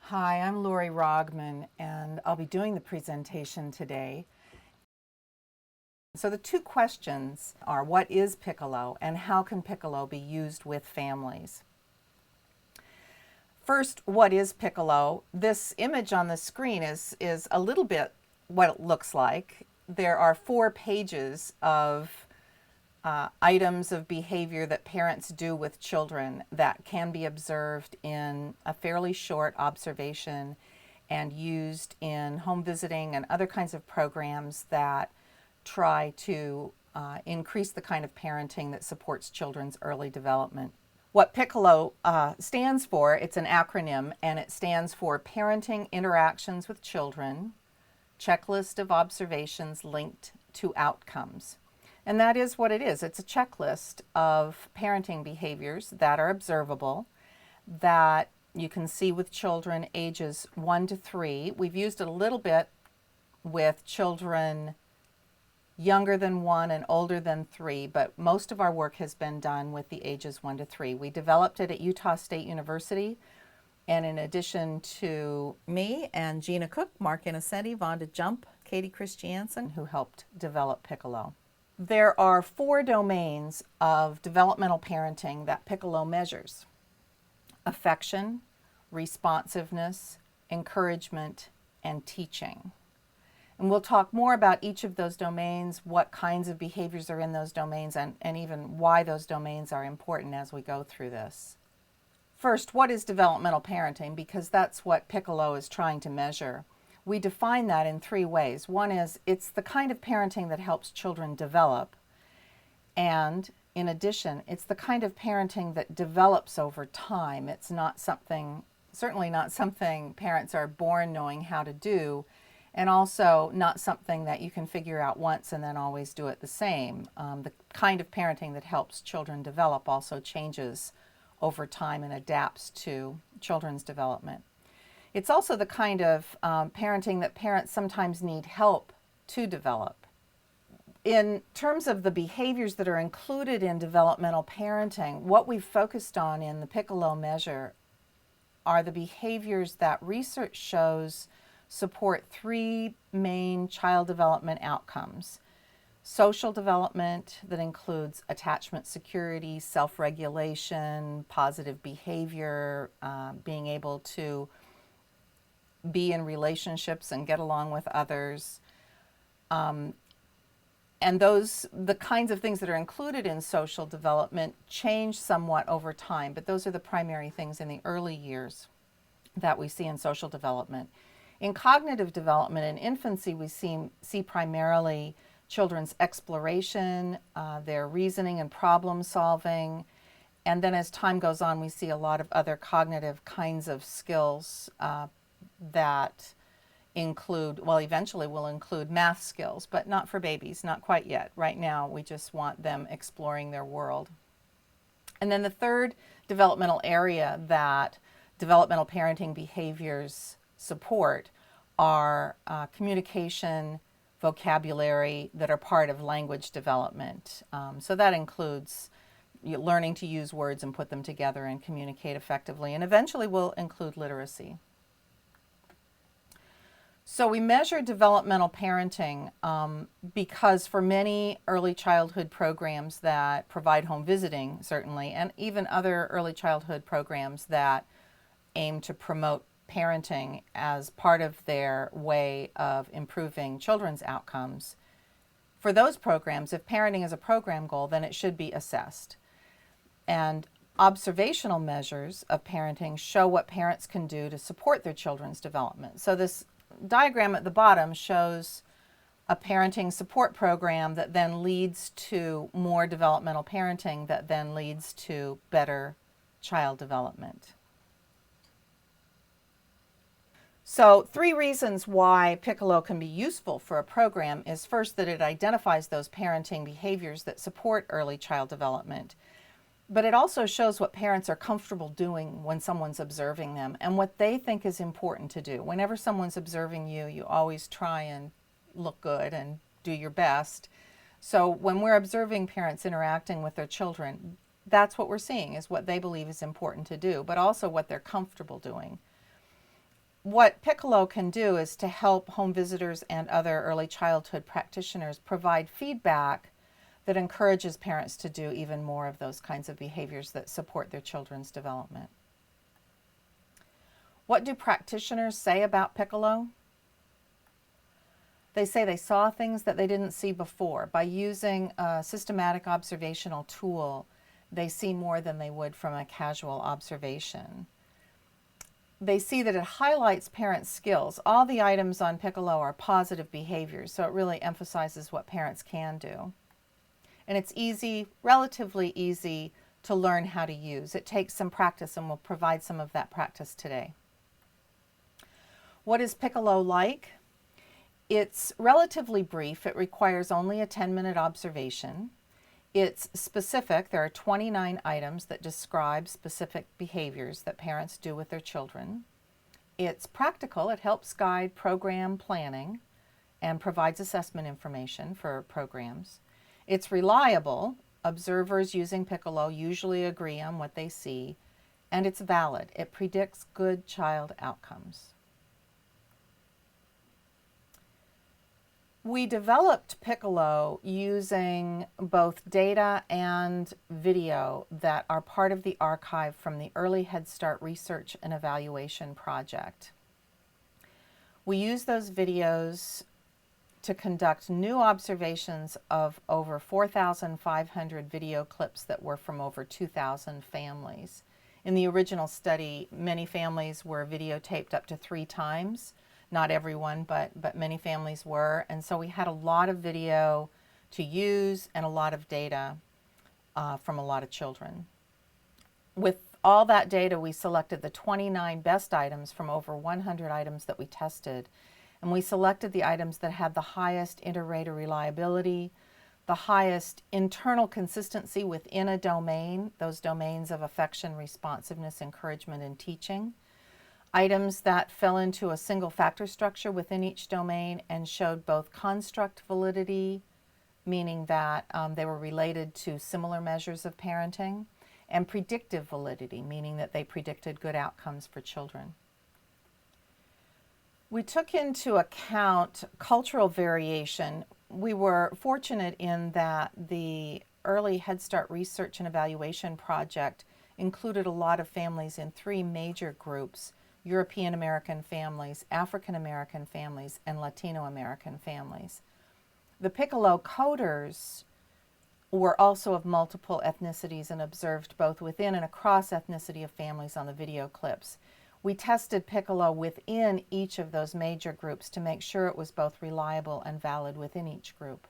Hi, I'm Lori Rogman, and I'll be doing the presentation today. So the two questions are, what is Piccolo and how can Piccolo be used with families? First, what is Piccolo? This image on the screen is a little bit what it looks like. There are 4 pages of items of behavior that parents do with children that can be observed in a fairly short observation and used in home visiting and other kinds of programs that try to increase the kind of parenting that supports children's early development. What Piccolo stands for, it's an acronym, and it stands for Parenting Interactions with Children, Checklist of Observations Linked to Outcomes. And that is what it is. It's a checklist of parenting behaviors that are observable, that you can see with children ages 1 to 3. We've used it a little bit with children younger than 1 and older than 3, but most of our work has been done with the ages 1 to 3. We developed it at Utah State University, and in addition to me and Gina Cook, Mark Innocenti, Vonda Jump, Katie Christiansen, who helped develop Piccolo. There are 4 domains of developmental parenting that Piccolo measures: affection, responsiveness, encouragement, and teaching. And we'll talk more about each of those domains, what kinds of behaviors are in those domains, and even why those domains are important as we go through this. First, what is developmental parenting? Because that's what Piccolo is trying to measure. We define that in 3 ways. One is it's the kind of parenting that helps children develop. And in addition, it's the kind of parenting that develops over time. It's not something, certainly not something parents are born knowing how to do, and also not something that you can figure out once and then always do it the same. The kind of parenting that helps children develop also changes over time and adapts to children's development. It's also the kind of parenting that parents sometimes need help to develop. In terms of the behaviors that are included in developmental parenting, what we've focused on in the Piccolo measure are the behaviors that research shows support 3 main child development outcomes: social development, that includes attachment security, self-regulation, positive behavior, being able to be in relationships and get along with others. And the kinds of things that are included in social development change somewhat over time, but those are the primary things in the early years that we see in social development. In cognitive development in infancy, we see primarily children's exploration, their reasoning and problem solving, and then as time goes on, we see a lot of other cognitive kinds of skills that include, well, eventually will include math skills, but not for babies, not quite yet. Right now, we just want them exploring their world. And then the third developmental area that developmental parenting behaviors support are communication, vocabulary that are part of language development. So that includes learning to use words and put them together and communicate effectively, and eventually will include literacy. So we measure developmental parenting because for many early childhood programs that provide home visiting, certainly, and even other early childhood programs that aim to promote parenting as part of their way of improving children's outcomes, for those programs, if parenting is a program goal, then it should be assessed. And observational measures of parenting show what parents can do to support their children's development. So this diagram at the bottom shows a parenting support program that then leads to more developmental parenting that then leads to better child development. So 3 reasons why Piccolo can be useful for a program is first that it identifies those parenting behaviors that support early child development. But it also shows what parents are comfortable doing when someone's observing them and what they think is important to do. Whenever someone's observing you, you always try and look good and do your best. So when we're observing parents interacting with their children, that's what we're seeing, is what they believe is important to do, but also what they're comfortable doing. What Piccolo can do is to help home visitors and other early childhood practitioners provide feedback that encourages parents to do even more of those kinds of behaviors that support their children's development. What do practitioners say about Piccolo? They say they saw things that they didn't see before. By using a systematic observational tool, they see more than they would from a casual observation. They see that it highlights parents' skills. All the items on Piccolo are positive behaviors, so it really emphasizes what parents can do. And it's easy, relatively easy, to learn how to use. It takes some practice, and we'll provide some of that practice today. What is Piccolo like? It's relatively brief. It requires only a 10-minute observation. It's specific. There are 29 items that describe specific behaviors that parents do with their children. It's practical. It helps guide program planning and provides assessment information for programs. It's reliable. Observers using Piccolo usually agree on what they see. And it's valid. It predicts good child outcomes. We developed Piccolo using both data and video that are part of the archive from the Early Head Start Research and Evaluation Project. We use those videos to conduct new observations of over 4,500 video clips that were from over 2,000 families. In the original study, many families were videotaped up to 3 times. Not everyone, but many families were. And so we had a lot of video to use and a lot of data from a lot of children. With all that data, we selected the 29 best items from over 100 items that we tested. And we selected the items that had the highest inter-rater reliability, the highest internal consistency within a domain, those domains of affection, responsiveness, encouragement, and teaching. Items that fell into a single factor structure within each domain and showed both construct validity, meaning that they were related to similar measures of parenting, and predictive validity, meaning that they predicted good outcomes for children. We took into account cultural variation. We were fortunate in that the Early Head Start Research and Evaluation Project included a lot of families in 3 major groups: European American families, African American families, and Latino American families. The Piccolo coders were also of multiple ethnicities and observed both within and across ethnicity of families on the video clips. We tested Piccolo within each of those major groups to make sure it was both reliable and valid within each group.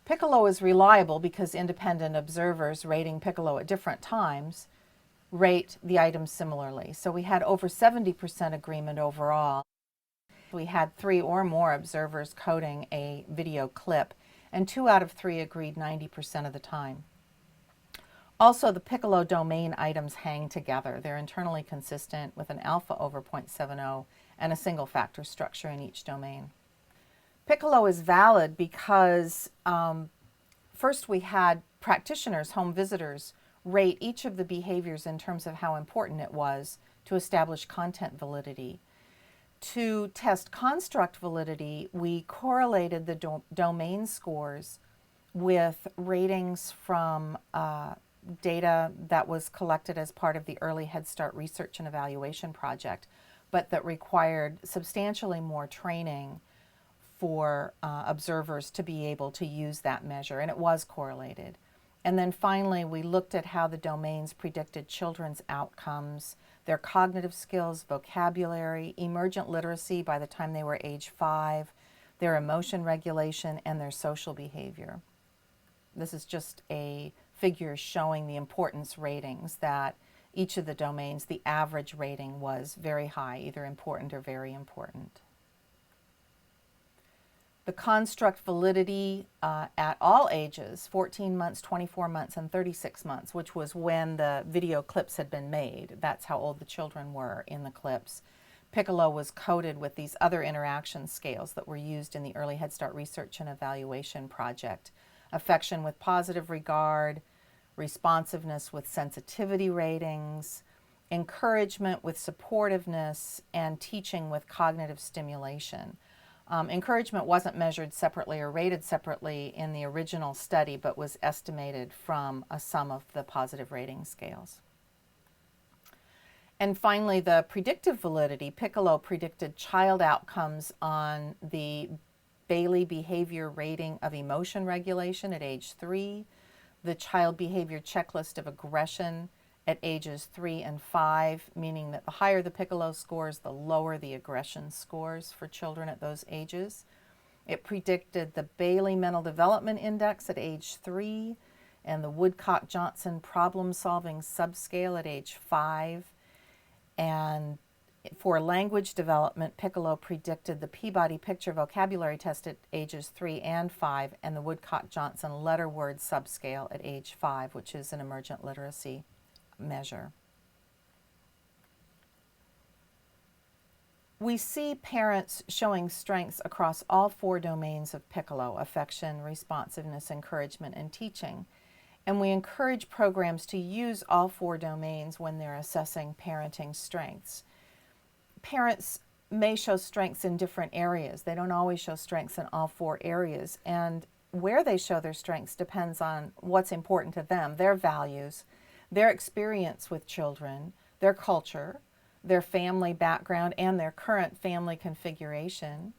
Piccolo is reliable because independent observers rating Piccolo at different times rate the items similarly. So we had over 70% agreement overall. We had 3 or more observers coding a video clip, and 2 out of 3 agreed 90% of the time. Also, the Piccolo domain items hang together. They're internally consistent with an alpha over 0.70 and a single factor structure in each domain. Piccolo is valid because first we had practitioners, home visitors, rate each of the behaviors in terms of how important it was to establish content validity. To test construct validity, we correlated the domain scores with ratings from data that was collected as part of the Early Head Start Research and Evaluation Project, but that required substantially more training for observers to be able to use that measure, and it was correlated. And then finally, we looked at how the domains predicted children's outcomes, their cognitive skills, vocabulary, emergent literacy by the time they were age 5, their emotion regulation, and their social behavior. This is just a figure showing the importance ratings that each of the domains, the average rating was very high, either important or very important. The construct validity at all ages, 14 months, 24 months, and 36 months, which was when the video clips had been made. That's how old the children were in the clips. Piccolo was coded with these other interaction scales that were used in the Early Head Start Research and Evaluation Project. Affection with positive regard, responsiveness with sensitivity ratings, encouragement with supportiveness, and teaching with cognitive stimulation. Encouragement wasn't measured separately or rated separately in the original study, but was estimated from a sum of the positive rating scales. And finally, the predictive validity. Piccolo predicted child outcomes on the Bailey Behavior Rating of Emotion Regulation at age 3, the Child Behavior Checklist of Aggression at ages 3 and 5, meaning that the higher the Piccolo scores, the lower the aggression scores for children at those ages. It predicted the Bailey Mental Development Index at age 3 and the Woodcock-Johnson Problem-Solving Subscale at age 5. And for language development, Piccolo predicted the Peabody Picture Vocabulary Test at ages 3 and 5 and the Woodcock-Johnson Letter Word Subscale at age 5, which is an emergent literacy measure. We see parents showing strengths across all 4 domains of Piccolo: affection, responsiveness, encouragement, and teaching. And we encourage programs to use all 4 domains when they're assessing parenting strengths. Parents may show strengths in different areas. They don't always show strengths in all 4 areas. And where they show their strengths depends on what's important to them, their values, their experience with children, their culture, their family background and their current family configuration,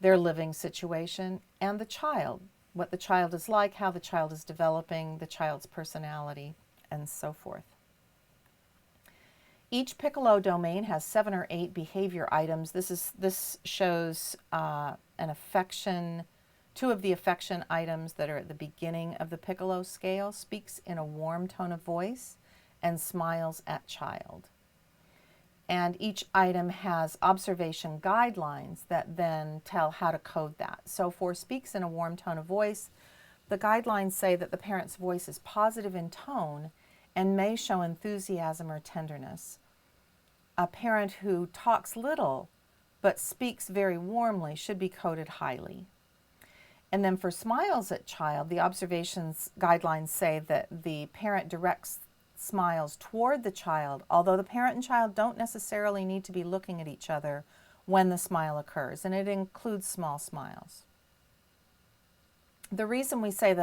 their living situation, and the child, what the child is like, how the child is developing, the child's personality, and so forth. Each Piccolo domain has 7 or 8 behavior items. This shows an affection. 2 of the affection items that are at the beginning of the Piccolo scale: speaks in a warm tone of voice and smiles at child. And each item has observation guidelines that then tell how to code that. So for speaks in a warm tone of voice, the guidelines say that the parent's voice is positive in tone and may show enthusiasm or tenderness. A parent who talks little but speaks very warmly should be coded highly. And then for smiles at child, the observations guidelines say that the parent directs smiles toward the child, although the parent and child don't necessarily need to be looking at each other when the smile occurs, and it includes small smiles. The reason we say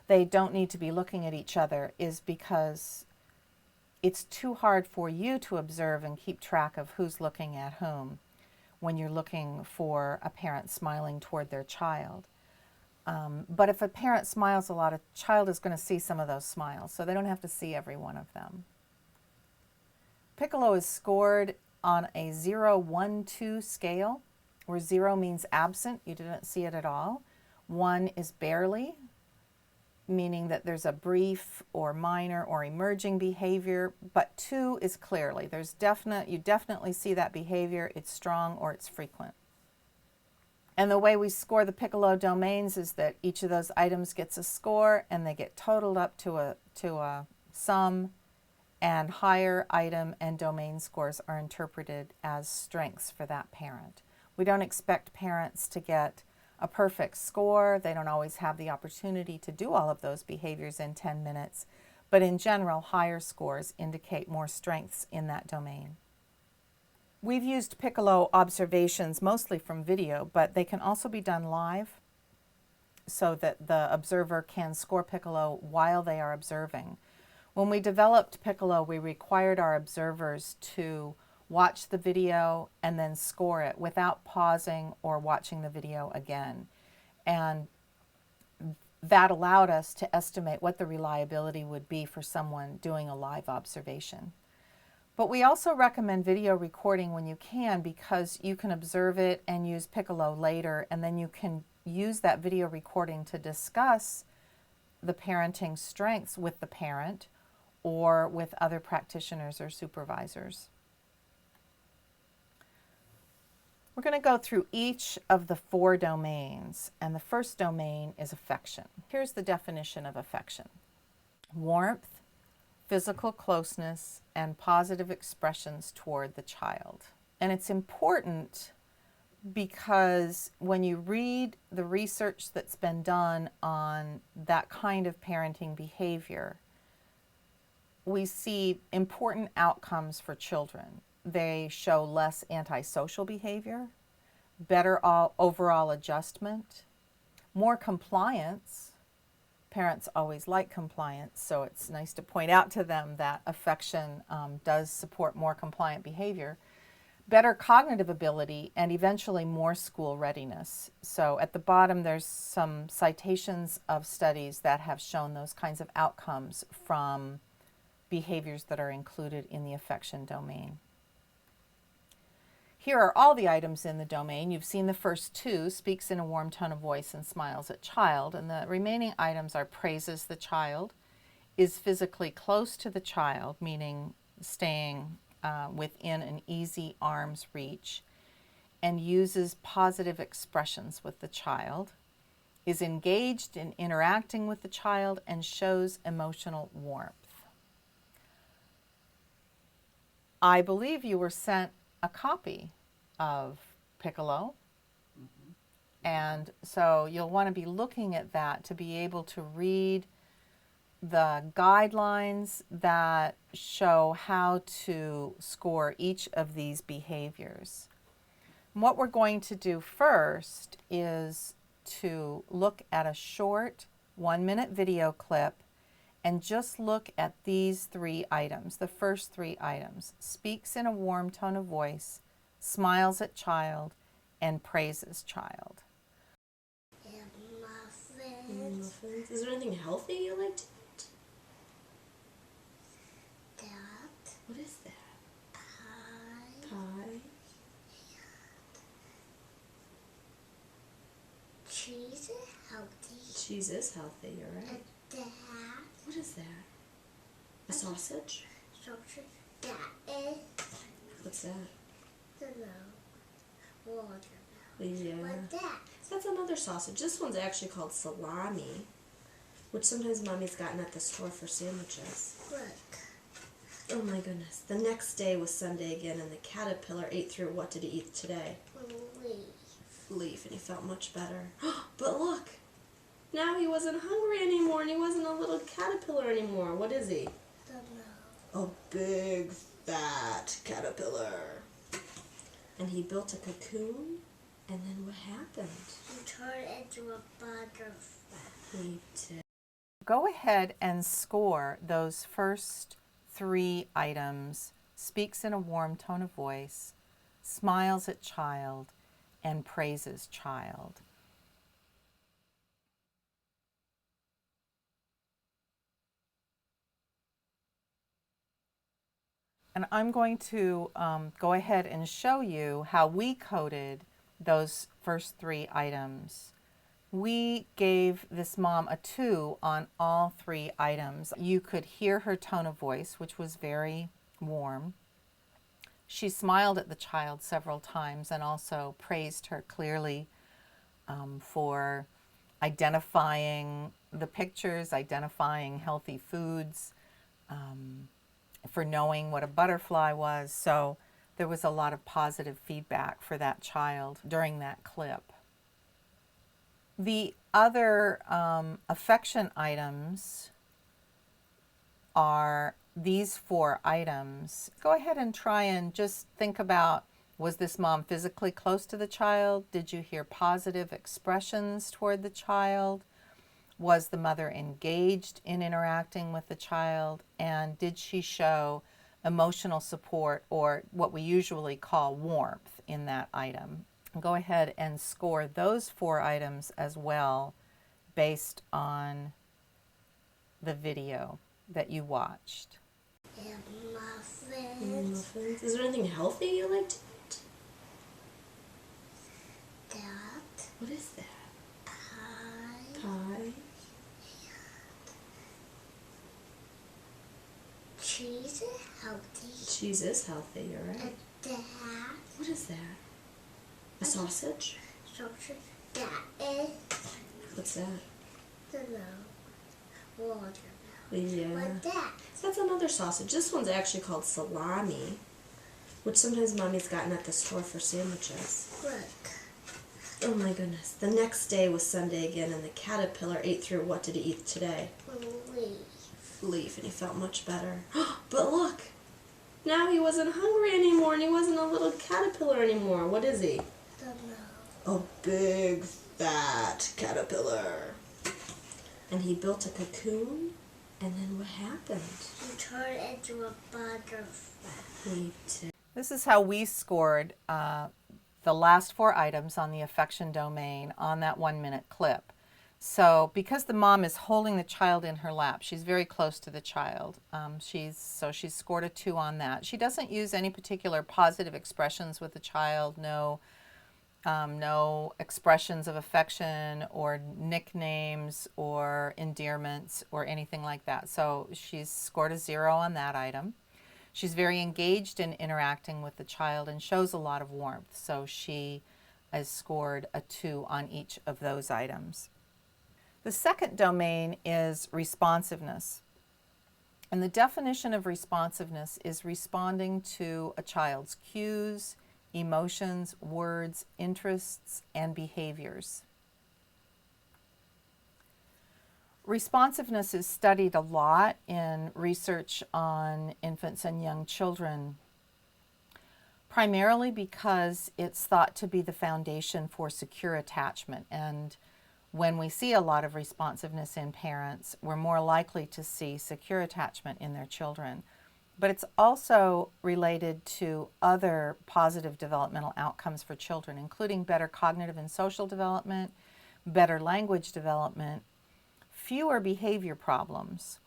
they don't need to be looking at each other is because it's too hard for you to observe and keep track of who's looking at whom when you're looking for a parent smiling toward their child. But if a parent smiles a lot, a child is going to see some of those smiles, so they don't have to see every one of them. Piccolo is scored on a 0, 1, 2 scale, where 0 means absent, you didn't see it at all. 1 is barely, meaning that there's a brief or minor or emerging behavior, but 2 is clearly. You definitely see that behavior, it's strong or it's frequent. And the way we score the Piccolo domains is that each of those items gets a score and they get totaled up to a sum, and higher item and domain scores are interpreted as strengths for that parent. We don't expect parents to get a perfect score. They don't always have the opportunity to do all of those behaviors in 10 minutes, but in general, higher scores indicate more strengths in that domain. We've used Piccolo observations mostly from video, but they can also be done live so that the observer can score Piccolo while they are observing. When we developed Piccolo, we required our observers to watch the video and then score it without pausing or watching the video again. And that allowed us to estimate what the reliability would be for someone doing a live observation. But we also recommend video recording when you can, because you can observe it and use Piccolo later, and then you can use that video recording to discuss the parenting strengths with the parent or with other practitioners or supervisors. We're going to go through each of the 4 domains, and the first domain is affection. Here's the definition of affection: warmth, physical closeness, and positive expressions toward the child. And it's important because when you read the research that's been done on that kind of parenting behavior, we see important outcomes for children. They show less antisocial behavior, better overall adjustment, more compliance. Parents always like compliance, so it's nice to point out to them that affection does support more compliant behavior, better cognitive ability, and eventually more school readiness. So at the bottom there's some citations of studies that have shown those kinds of outcomes from behaviors that are included in the affection domain. Here are all the items in the domain. You've seen the first two, speaks in a warm tone of voice and smiles at child, and the remaining items are praises the child, is physically close to the child, meaning staying within an easy arm's reach, and uses positive expressions with the child, is engaged in interacting with the child, and shows emotional warmth. I believe you were sent a copy of Piccolo, and so you'll want to be looking at that to be able to read the guidelines that show how to score each of these behaviors. And what we're going to do first is to look at a short 1-minute video clip and just look at these three items, the first three items: speaks in a warm tone of voice, smiles at child, and praises child. And muffins. Is there anything healthy you like to eat? That. What is that? Pie. Cheese is healthy. Cheese is healthy, you're right. And that. What is that? A sausage? Sausage. That is. What's that? Watermelon. Yeah. What's that? That's another sausage. This one's actually called salami, which sometimes Mommy's gotten at the store for sandwiches. Look. Oh my goodness. The next day was Sunday again, and the caterpillar ate through. What did he eat today? Leaf, and he felt much better. But look! Now he wasn't hungry anymore, and he wasn't a little caterpillar anymore. What is he? A big, fat caterpillar. And he built a cocoon, and then what happened? He turned into a butterfly. He did. Go ahead and score those first three items: speaks in a warm tone of voice, smiles at child, and praises child. And I'm going to go ahead and show you how we coded those first three items. We gave this mom a 2 on all three items. You could hear her tone of voice, which was very warm. She smiled at the child several times and also praised her clearly for identifying the pictures, identifying healthy foods, for knowing what a butterfly was. So there was a lot of positive feedback for that child during that clip. The other affection items are these 4 items. Go ahead and try and just think about, was this mom physically close to the child? Did you hear positive expressions toward the child? Was the mother engaged in interacting with the child? And did she show emotional support, or what we usually call warmth, in that item? Go ahead and score those 4 items as well based on the video that you watched. And muffins. Is there anything healthy you like to eat? That. What is that? Pie. Cheese is healthy. Cheese is healthy, you're right. And that. What is that? A sausage? Sausage. That is. What's that? Watermelon. Yeah. What's that? That's another sausage. This one's actually called salami, which sometimes Mommy's gotten at the store for sandwiches. Look. Oh my goodness. The next day was Sunday again, and the caterpillar ate through. What did he eat today? leaf and he felt much better. But look, now he wasn't hungry anymore and he wasn't a little caterpillar anymore. What is he? A big fat caterpillar. And he built a cocoon, and then what happened? He turned into a butterfly. He did. This is how we scored the last 4 items on the affection domain on that 1-minute clip. So because the mom is holding the child in her lap, she's very close to the child. She's scored a 2 on that. She doesn't use any particular positive expressions with the child, no expressions of affection or nicknames or endearments or anything like that. So she's scored a 0 on that item. She's very engaged in interacting with the child and shows a lot of warmth. So she has scored a 2 on each of those items. The second domain is responsiveness. And the definition of responsiveness is responding to a child's cues, emotions, words, interests, and behaviors. Responsiveness is studied a lot in research on infants and young children, primarily because it's thought to be the foundation for secure attachment. And when we see a lot of responsiveness in parents, we're more likely to see secure attachment in their children. But it's also related to other positive developmental outcomes for children, including better cognitive and social development, better language development, fewer behavior problems.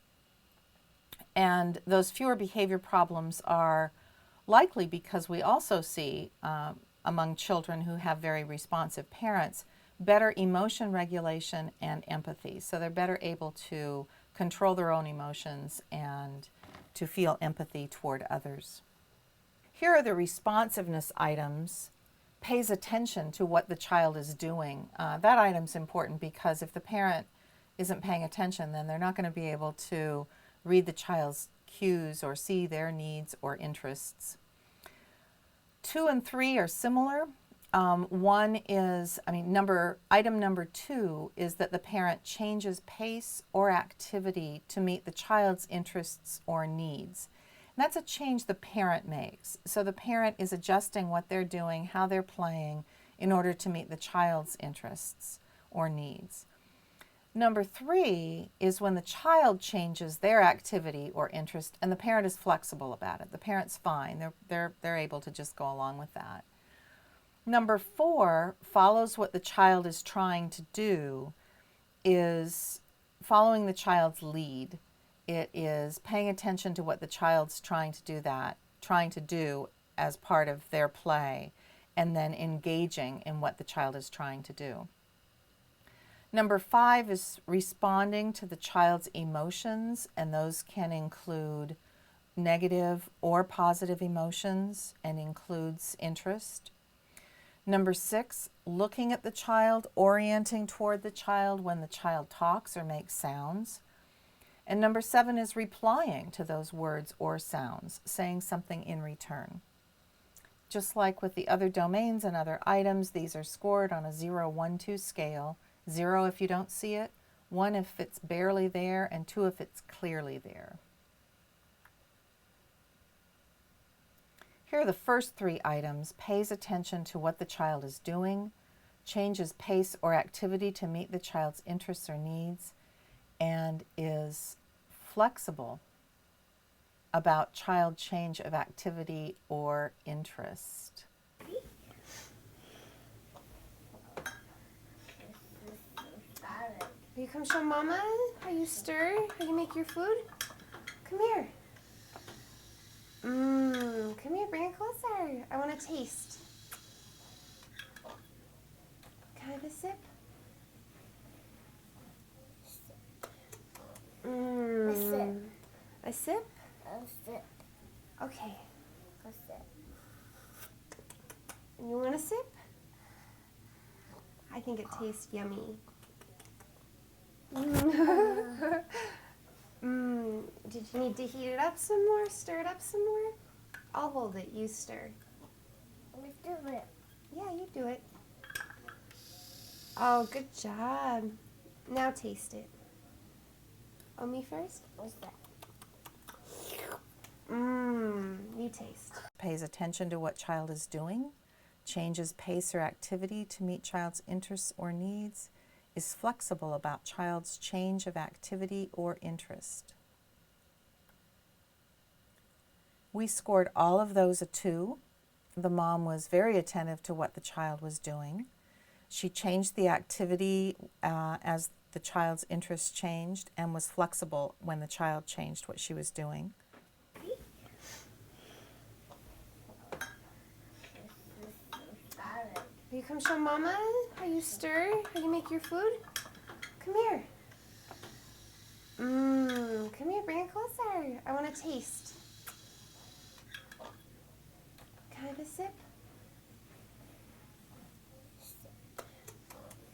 And those fewer behavior problems are likely because we also see among children who have very responsive parents better emotion regulation and empathy. So they're better able to control their own emotions and to feel empathy toward others. Here are the responsiveness items. Pays attention to what the child is doing. That item's important because if the parent isn't paying attention, then they're not going to be able to read the child's cues or see their needs or interests. 2 and 3 are similar. One is, item number 2 is that the parent changes pace or activity to meet the child's interests or needs. And that's a change the parent makes. So the parent is adjusting what they're doing, how they're playing, in order to meet the child's interests or needs. Number 3 is when the child changes their activity or interest and the parent is flexible about it. The parent's fine. They're able to just go along with that. Number 4 follows what the child is trying to do, is following the child's lead. It is paying attention to what the child's trying to do as part of their play, and then engaging in what the child is trying to do. Number 5 is responding to the child's emotions, and those can include negative or positive emotions and includes interest. Number 6, looking at the child, orienting toward the child when the child talks or makes sounds. And number 7 is replying to those words or sounds, saying something in return. Just like with the other domains and other items, these are scored on a 0, 1, 2 scale. 0 if you don't see it, 1 if it's barely there, and 2 if it's clearly there. Here are the first 3 items. Pays attention to what the child is doing, changes pace or activity to meet the child's interests or needs, and is flexible about child change of activity or interest. Will you come show Mama how you stir, how you make your food? Come here. Come here, bring it closer. I want to taste. Can I have a sip? A sip. A sip? A sip. Okay. A sip. You want a sip? I think it tastes yummy. Did you need to heat it up some more? Stir it up some more? I'll hold it. You stir. Let's do it. Yeah, you do it. Oh, good job. Now taste it. Oh, me first? What's that? You taste. Pays attention to what child is doing, changes pace or activity to meet child's interests or needs, is flexible about child's change of activity or interest. We scored all of those a 2. The mom was very attentive to what the child was doing. She changed the activity as the child's interests changed and was flexible when the child changed what she was doing. Will you come show Mama how you stir, how you make your food? Come here. Come here, bring it closer. I want to taste. Can I have a sip?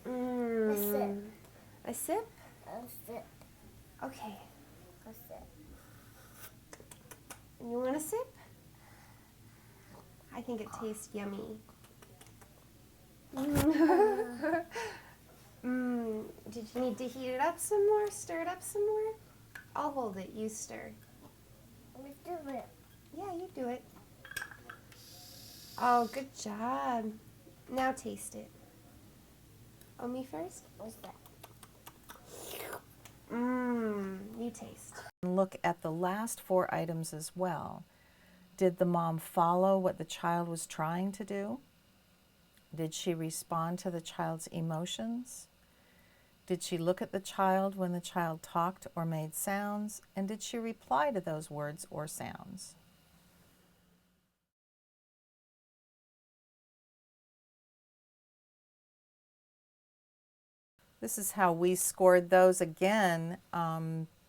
A sip. A sip? A sip. Okay. A sip. You want a sip? I think it tastes yummy. Did you need to heat it up some more? Stir it up some more? I'll hold it. You stir. Let's do it. Yeah, you do it. Oh, good job. Now taste it. Oh, me first? What's that? You taste. Look at the last 4 items as well. Did the mom follow what the child was trying to do? Did she respond to the child's emotions? Did she look at the child when the child talked or made sounds? And did she reply to those words or sounds? This is how we scored those again,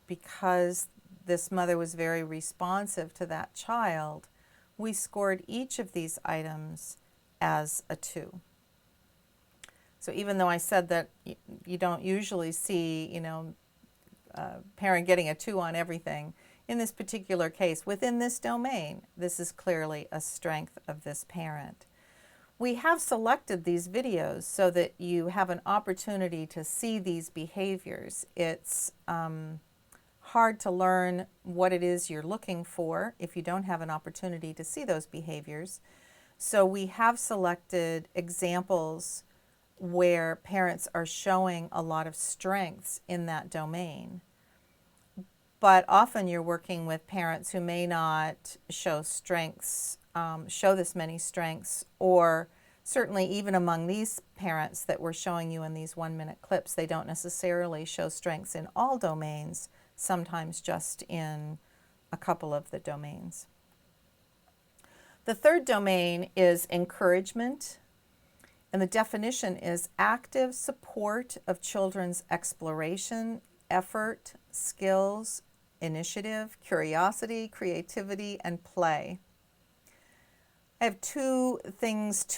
because this mother was very responsive to that child. We scored each of these items as a 2. So even though I said that you don't usually see, a parent getting a 2 on everything, in this particular case, within this domain, this is clearly a strength of this parent. We have selected these videos so that you have an opportunity to see these behaviors. It's hard to learn what it is you're looking for if you don't have an opportunity to see those behaviors. So we have selected examples where parents are showing a lot of strengths in that domain. But often you're working with parents who may not show strengths, show this many strengths, or certainly even among these parents that we're showing you in these 1-minute clips, they don't necessarily show strengths in all domains, sometimes just in a couple of the domains. The third domain is encouragement, and the definition is active support of children's exploration, effort, skills, initiative, curiosity, creativity, and play. I have 2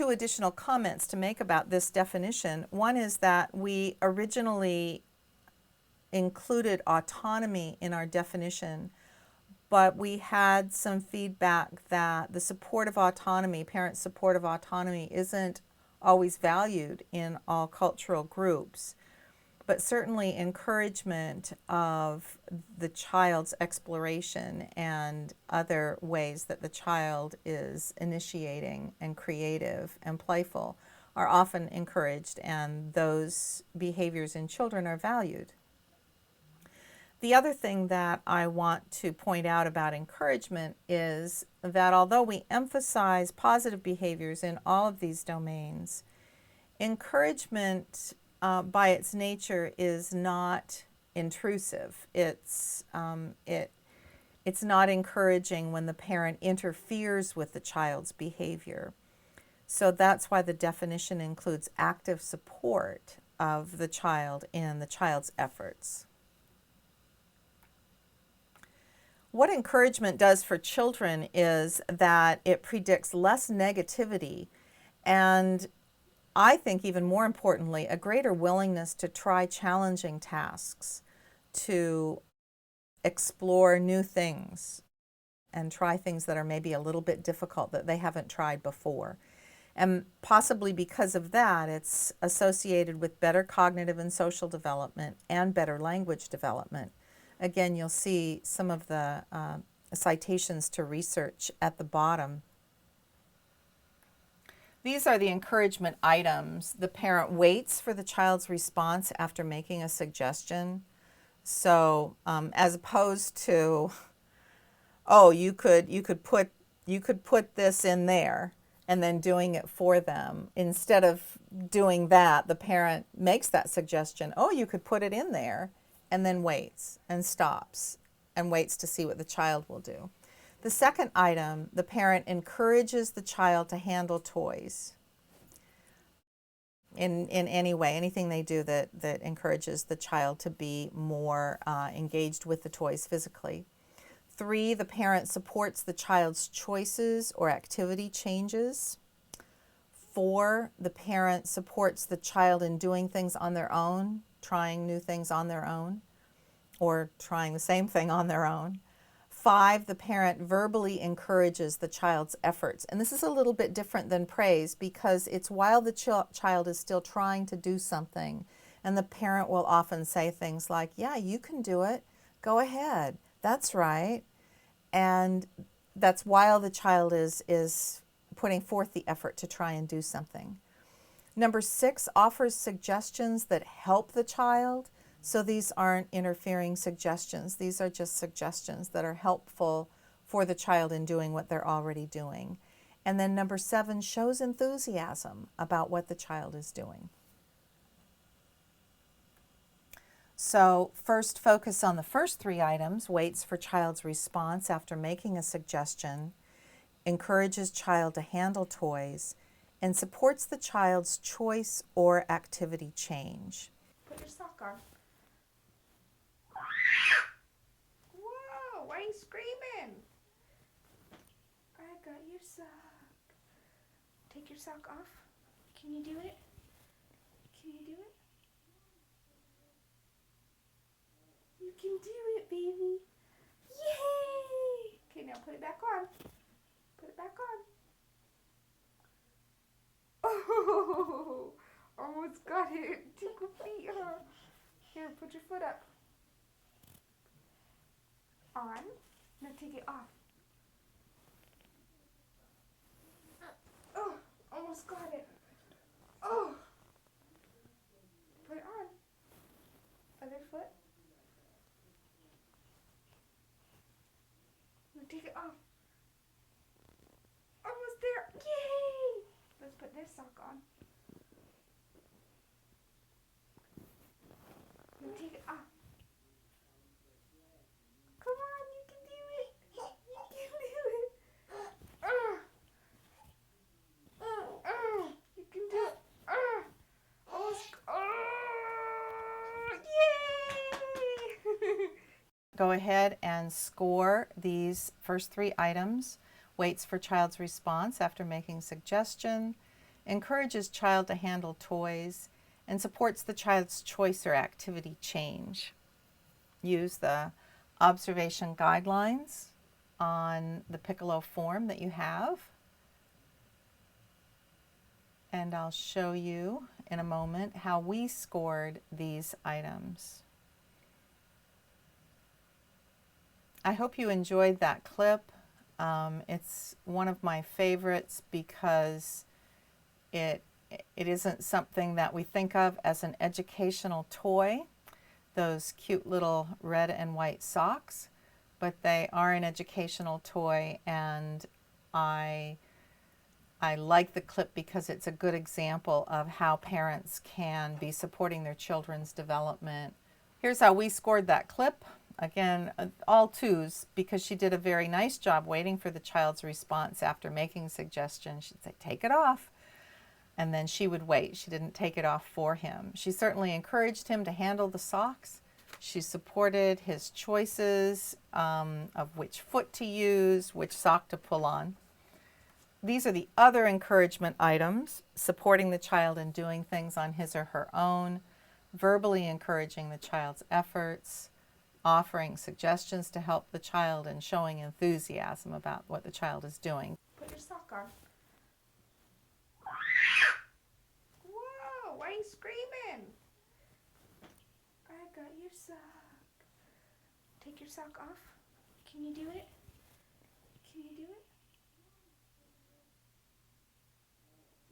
additional comments to make about this definition. One is that we originally included autonomy in our definition, but we had some feedback that the support of autonomy, parent support of autonomy, isn't always valued in all cultural groups. But certainly encouragement of the child's exploration and other ways that the child is initiating and creative and playful are often encouraged, and those behaviors in children are valued. The other thing that I want to point out about encouragement is that although we emphasize positive behaviors in all of these domains, encouragement by its nature is not intrusive. It's not encouraging when the parent interferes with the child's behavior. So that's why the definition includes active support of the child in the child's efforts. What encouragement does for children is that it predicts less negativity and, I think even more importantly, a greater willingness to try challenging tasks, to explore new things and try things that are maybe a little bit difficult that they haven't tried before. And possibly because of that, it's associated with better cognitive and social development and better language development. Again, you'll see some of the citations to research at the bottom. These are the encouragement items. The parent waits for the child's response after making a suggestion. So as opposed to, oh, you could put this in there and then doing it for them. Instead of doing that, the parent makes that suggestion, oh, you could put it in there, and then waits and stops and waits to see what the child will do. The second item, the parent encourages the child to handle toys in any way, anything they do that encourages the child to be more engaged with the toys physically. 3, the parent supports the child's choices or activity changes. 4, the parent supports the child in doing things on their own, trying new things on their own, or trying the same thing on their own. 5, the parent verbally encourages the child's efforts. And this is a little bit different than praise because it's while the child is still trying to do something. And the parent will often say things like, yeah, you can do it. Go ahead. That's right. And that's while the child is putting forth the effort to try and do something. Number 6, offers suggestions that help the child. So these aren't interfering suggestions. These are just suggestions that are helpful for the child in doing what they're already doing. And then number 7, shows enthusiasm about what the child is doing. So first, focus on the first 3 items: waits for child's response after making a suggestion, encourages child to handle toys, and supports the child's choice or activity change. Put your sock on. Whoa, why are you screaming? I got your sock. Take your sock off. Can you do it? Can you do it? You can do it, baby. Yay! Okay, now put it back on. Put it back on. Oh, almost got it. Tickle feet, huh? Here, put your foot up. On. Now take it off. Oh, almost got it. Oh. Put it on. Other foot. Now take it off. Almost there. Yay! Let's put this sock on. Now take it off. Come on, you can do it. You can do it. You can do it. Almost. Yay! Go ahead and score these first 3 items. Waits for child's response after making suggestion, encourages child to handle toys, and supports the child's choice or activity change. Use the observation guidelines on the Piccolo form that you have. And I'll show you in a moment how we scored these items. I hope you enjoyed that clip. It's one of my favorites because it isn't something that we think of as an educational toy, those cute little red and white socks, but they are an educational toy, and I like the clip because it's a good example of how parents can be supporting their children's development. Here's how we scored that clip. Again, all 2s, because she did a very nice job waiting for the child's response after making suggestions. She'd say, take it off. And then she would wait. She didn't take it off for him. She certainly encouraged him to handle the socks. She supported his choices of which foot to use, which sock to pull on. These are the other encouragement items: supporting the child in doing things on his or her own, verbally encouraging the child's efforts, offering suggestions to help the child, and showing enthusiasm about what the child is doing. Put your sock on. Whoa, why are you screaming? I got your sock. Take your sock off. Can you do it? Can you do it?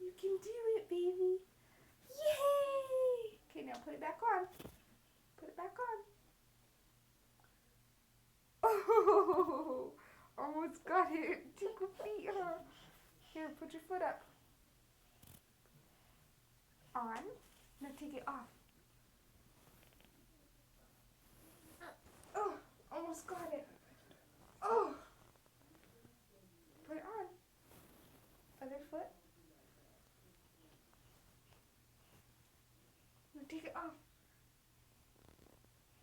You can do it, baby. Yay! Okay, now put it back on. Put it back on. Oh, almost got it. Tickle feet, huh? Here, put your foot up. On. Now take it off. Oh, almost got it. Oh. Put it on. Other foot. Now take it off.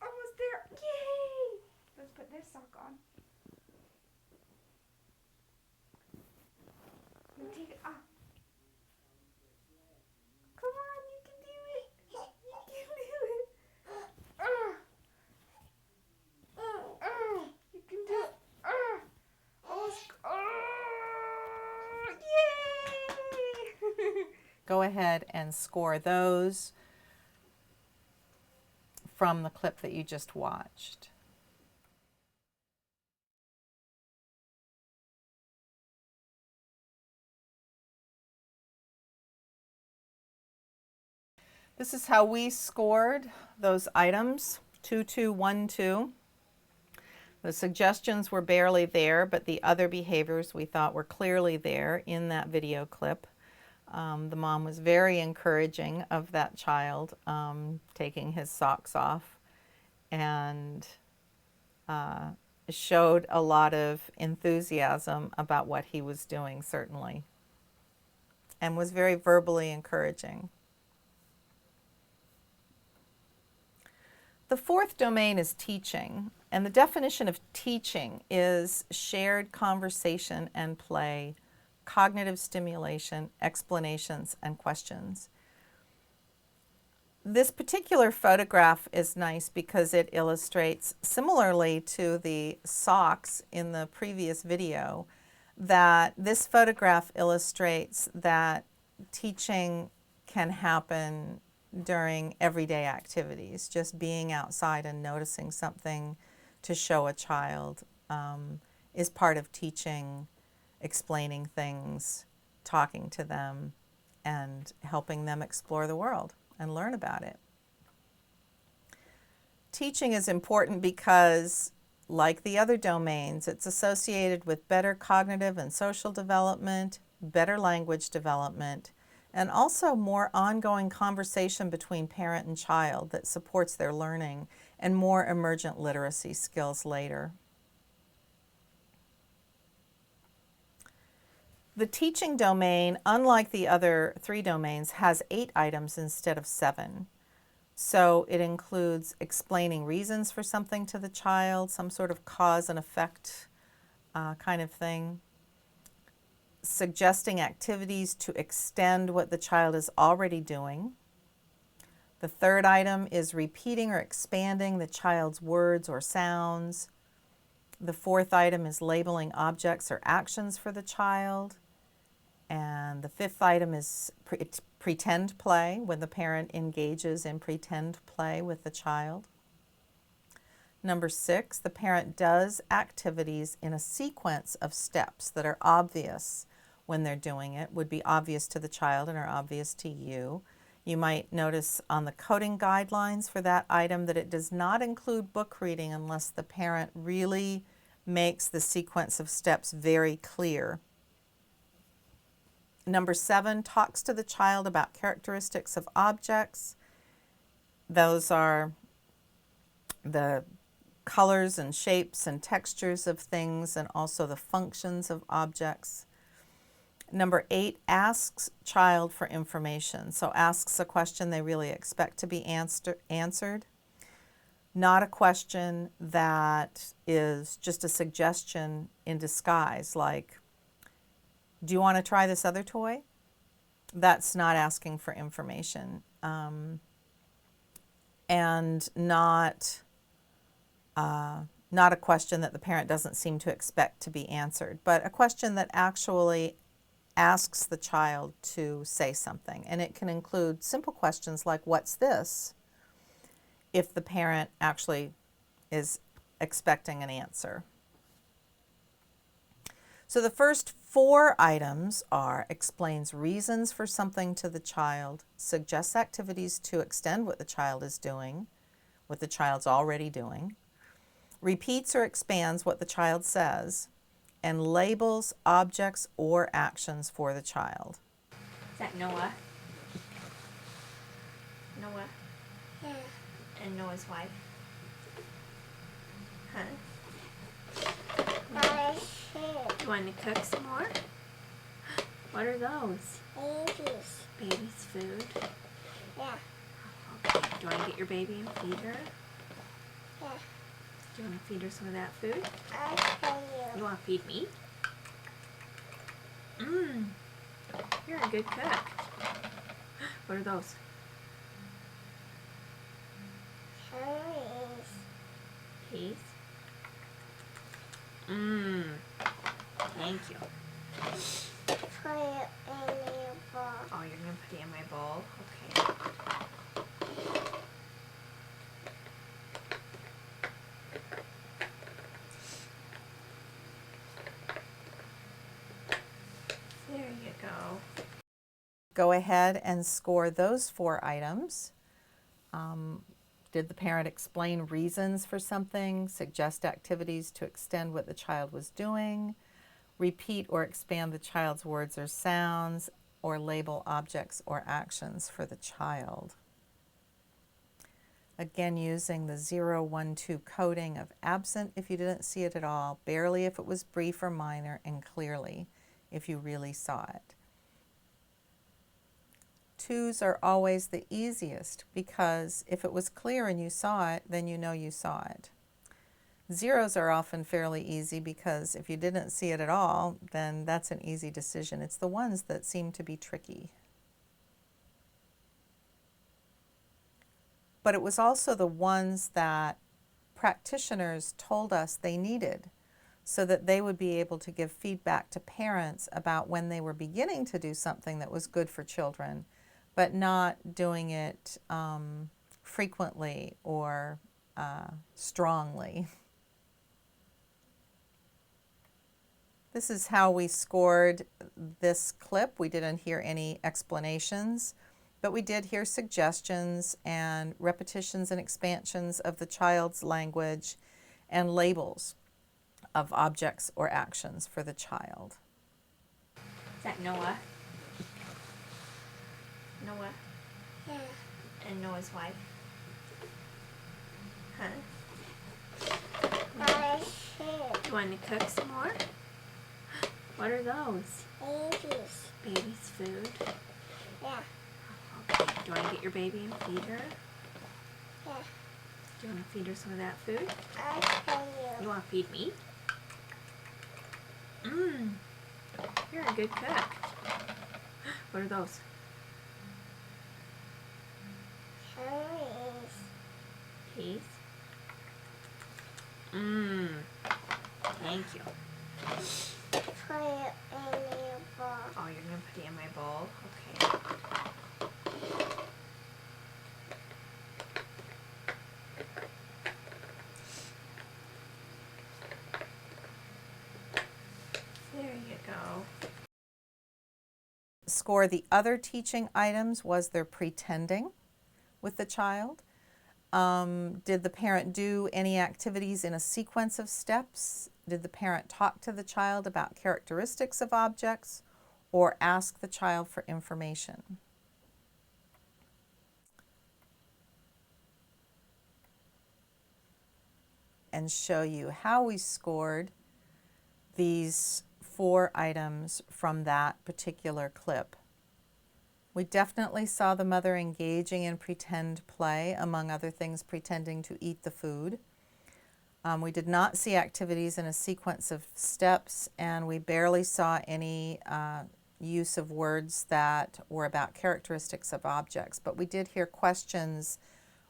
Almost there. Yay! Let's put this sock on. Now take it off. Come on, you can do it. You can do it. You can do it. Almost. Yay! Go ahead and score those from the clip that you just watched. This is how we scored those items, 2, 2, 1, 2. The suggestions were barely there, but the other behaviors we thought were clearly there in that video clip. The mom was very encouraging of that child taking his socks off, and showed a lot of enthusiasm about what he was doing, certainly, and was very verbally encouraging. The fourth domain is teaching, and the definition of teaching is shared conversation and play, cognitive stimulation, explanations, and questions. This particular photograph is nice because it illustrates, similarly to the socks in the previous video, that this photograph illustrates that teaching can happen during everyday activities. Just being outside and noticing something to show a child is part of teaching, explaining things, talking to them, and helping them explore the world and learn about it. Teaching is important because, like the other domains, it's associated with better cognitive and social development, better language development, and also more ongoing conversation between parent and child that supports their learning, and more emergent literacy skills later. The teaching domain, unlike the other 3 domains, has 8 items instead of 7. So it includes explaining reasons for something to the child, some sort of cause and effect kind of thing, suggesting activities to extend what the child is already doing. The 3rd item is repeating or expanding the child's words or sounds. The 4th item is labeling objects or actions for the child. And the 5th item is pretend play, when the parent engages in pretend play with the child. Number 6, the parent does activities in a sequence of steps that are obvious when they're doing it, would be obvious to the child and are obvious to you. You might notice on the coding guidelines for that item that it does not include book reading unless the parent really makes the sequence of steps very clear. Number 7, talks to the child about characteristics of objects. Those are the colors and shapes and textures of things, and also the functions of objects. Number 8, asks child for information. So asks a question they really expect to be answered. Not a question that is just a suggestion in disguise, like, do you want to try this other toy? That's not asking for information. And not a question that the parent doesn't seem to expect to be answered, but a question that actually asks the child to say something. And it can include simple questions like, what's this? If the parent actually is expecting an answer. So the first 4 items are explains reasons for something to the child, suggests activities to extend what the child is doing, what the child's already doing, repeats or expands what the child says, and labels objects or actions for the child. Is that Noah? Noah Yeah. and Noah's wife? Huh? I should. You want to cook some more? What are those? Babies. Baby's food? Yeah. Okay. Do you want to get your baby and feed her? Yeah. Do you want to feed her some of that food? I tell You you. want to feed me? You're a good cook. What are those? Cherries. Peas? Thank you. Put it in your bowl. Oh, you're going to put it in my bowl? Okay. There you go. Go ahead and score those 4 items. Did the parent explain reasons for something, suggest activities to extend what the child was doing, repeat or expand the child's words or sounds, or label objects or actions for the child? Again, using the 0, 1, 2 coding of absent if you didn't see it at all, barely if it was brief or minor, and clearly if you really saw it. 2s are always the easiest because if it was clear and you saw it, then you know you saw it. 0s are often fairly easy because if you didn't see it at all, then that's an easy decision. It's the ones that seem to be tricky. But it was also the ones that practitioners told us they needed so that they would be able to give feedback to parents about when they were beginning to do something that was good for children, but not doing it frequently or strongly. This is how we scored this clip. We didn't hear any explanations, but we did hear suggestions and repetitions and expansions of the child's language and labels of objects or actions for the child. Is that Noah? Noah Yeah. and Noah's wife? Huh? I should. You want to cook some more? What are those? Babies. Baby's food? Yeah. Okay. Do you want to get your baby and feed her? Yeah. Do you want to feed her some of that food? I tell you. You want to feed me? You're a good cook. What are those? Cherries. Peas? Thank you. Put it in your bowl. Oh, you're going to put it in my bowl? Okay. There you go. Score the other teaching items was their pretending with the child. Did the parent do any activities in a sequence of steps? Did the parent talk to the child about characteristics of objects or ask the child for information? And show you how we scored these 4 items from that particular clip. We definitely saw the mother engaging in pretend play, among other things, pretending to eat the food. We did not see activities in a sequence of steps, and we barely saw any use of words that were about characteristics of objects. But we did hear questions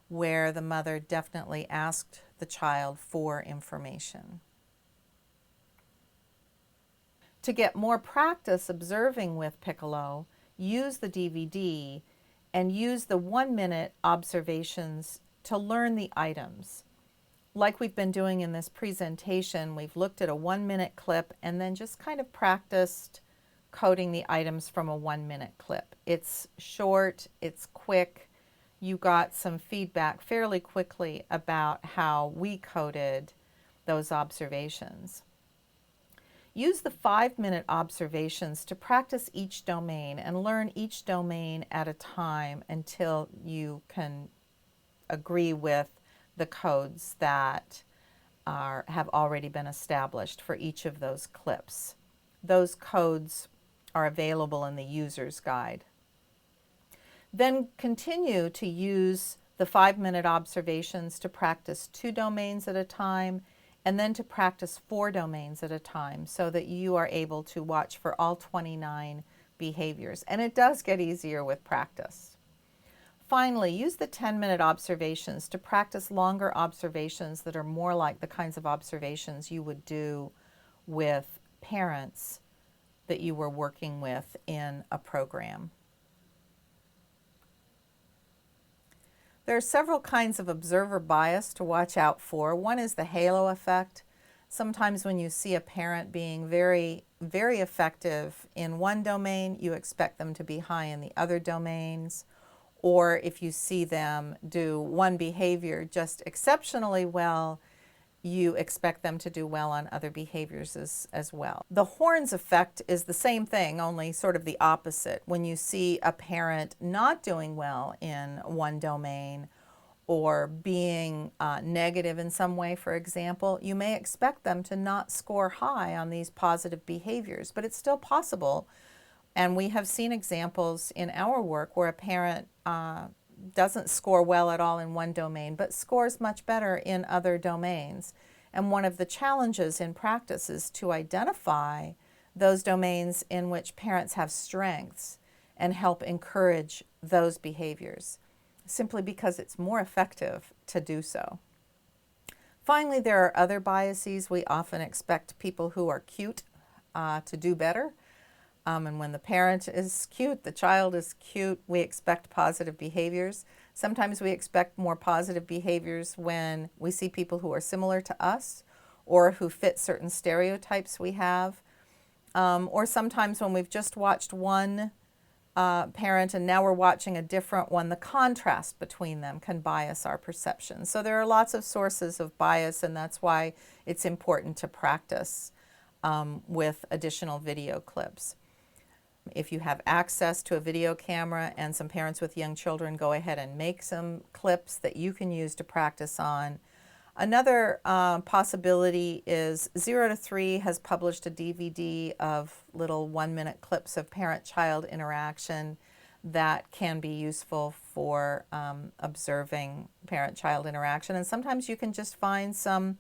where the mother definitely asked the child for information. To get more practice observing with Piccolo, use the DVD and use the 1-minute observations to learn the items. like we've been doing in this presentation, we've looked at a 1-minute clip and then just kind of practiced coding the items from a 1-minute clip. It's short, it's quick. You got some feedback fairly quickly about how we coded those observations. Use the 5-minute observations to practice each domain and learn each domain at a time until you can agree with the codes that have already been established for each of those clips. Those codes are available in the user's guide. Then continue to use the 5-minute observations to practice 2 domains at a time, and then to practice 4 domains at a time so that you are able to watch for all 29 behaviors. And it does get easier with practice. Finally, use the 10-minute observations to practice longer observations that are more like the kinds of observations you would do with parents that you were working with in a program. There are several kinds of observer bias to watch out for. One is the halo effect. Sometimes when you see a parent being very, very effective in one domain, you expect them to be high in the other domains. Or if you see them do one behavior just exceptionally well, you expect them to do well on other behaviors as well. The horns effect is the same thing, only sort of the opposite. When you see a parent not doing well in one domain or being negative in some way, for example, you may expect them to not score high on these positive behaviors, but it's still possible. And we have seen examples in our work where a parent doesn't score well at all in one domain, but scores much better in other domains. And one of the challenges in practice is to identify those domains in which parents have strengths and help encourage those behaviors, simply because it's more effective to do so. Finally, there are other biases. We often expect people who are cute to do better. And when the parent is cute, the child is cute, we expect positive behaviors. Sometimes we expect more positive behaviors when we see people who are similar to us or who fit certain stereotypes we have. Or sometimes when we've just watched one parent and now we're watching a different one, the contrast between them can bias our perception. So there are lots of sources of bias, and that's why it's important to practice with additional video clips. If you have access to a video camera and some parents with young children, go ahead and make some clips that you can use to practice on. Another possibility is 0 to 3 has published a DVD of little 1-minute clips of parent-child interaction that can be useful for observing parent-child interaction. And sometimes you can just find some